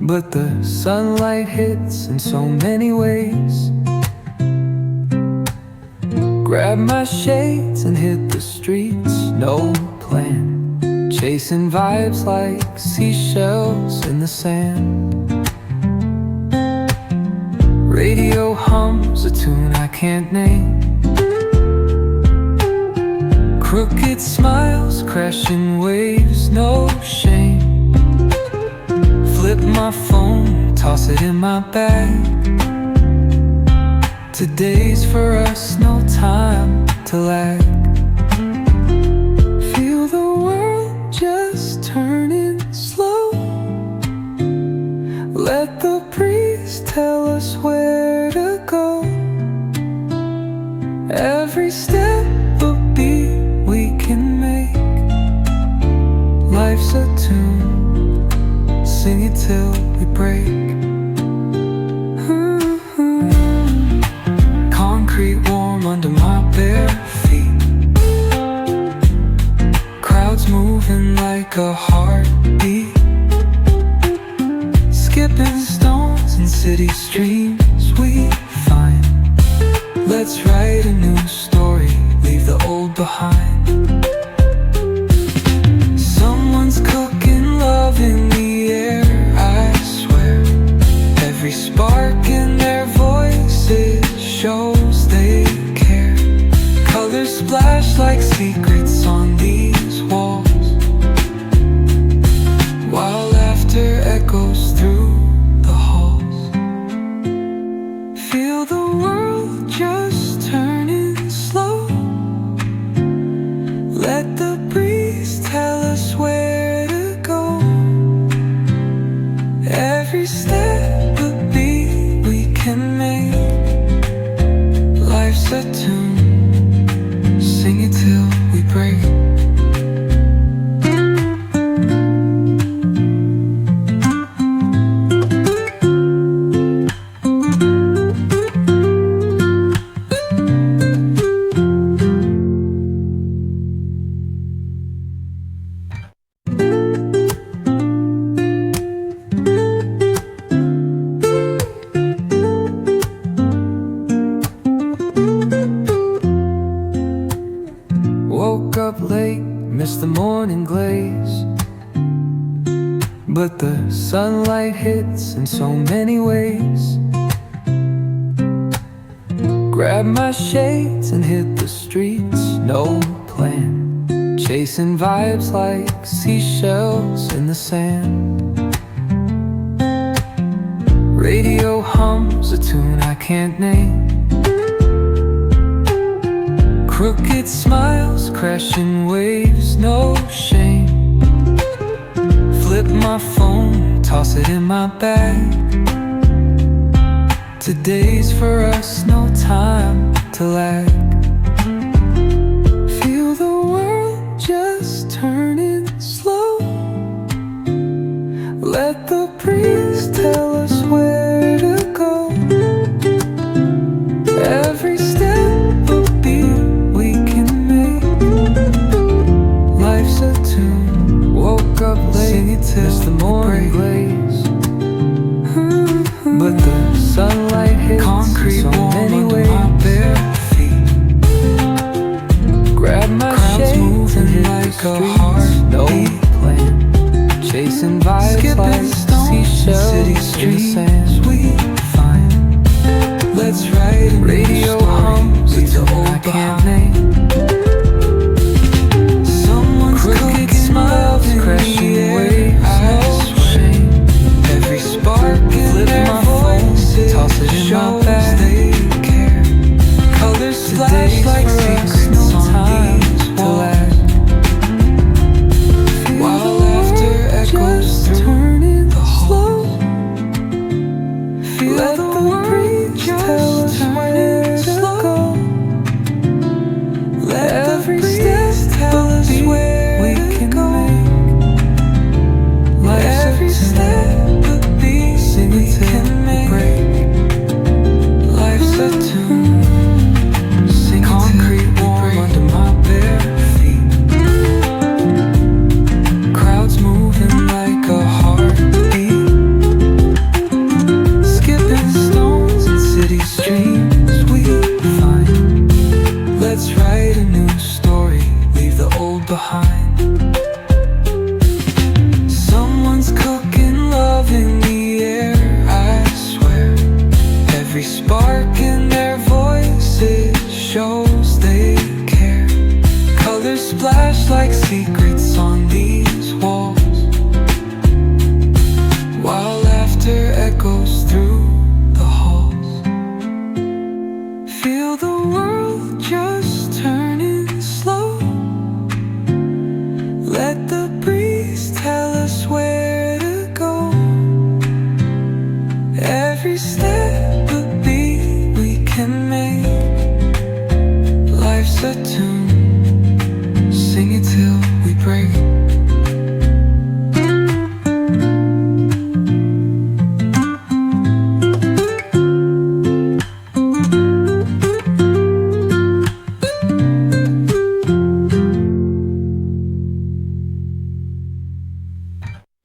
but the sunlight hits in so many ways. Grab my shades and hit the streets, no plan, chasing vibes like seashells in the sand. Radio hums a tune I can't name. Crooked smiles, crashing waves, no shame. Flip my phone, toss it in my bag. Today's for us, no time to lag. Feel the world just turning slow. Let the breeze tell us where to go. Every step a beat we can make. Life's a tune, sing it till we break. Concrete warm under my bare feet. Crowds moving like a heartbeat. Skipping stones in city streams we find. Let's write a new story, leave the old behind. Someone's cooking love in the air, I swear. Every spark in their voices shows they care. Colors splash like secrets on these walls, while laughter echoes through the halls. Feel the world just turning slow. Let the breeze tell us where to go. Every step a beat we can make. Life's a tune, sing it till we break. Woke up late, missed the morning glaze, but the sunlight hits in so many ways. Grab my shades and hit the streets, no plan, chasing vibes like seashells in the sand. Radio hums a tune I can't name. Crooked smiles, crashing waves, no shame. Flip my phone, toss it in my bag. Today's for us, no time to lag. Feel the world just turning slow. Let the breeze tell us where to go. Every step a beat we can make. Life's a tune, woke up late, missed the morning glaze, but the sunlight hits concrete so many ways. My bare feet. Grab my shades and hit like the streets, no plan, chasing vibes like seashells in the sand. We find. Let's write a radio hums a tune I can't name. Someone's crooked smiles, crashing waves, no shame. Every spark in their voices toss it in my bag. They care. Colors splash like secrets, no time to lag. While laughter echoes through the halls. Let the breeze tell us where to go. Let every step a beat we can make. Life's a tune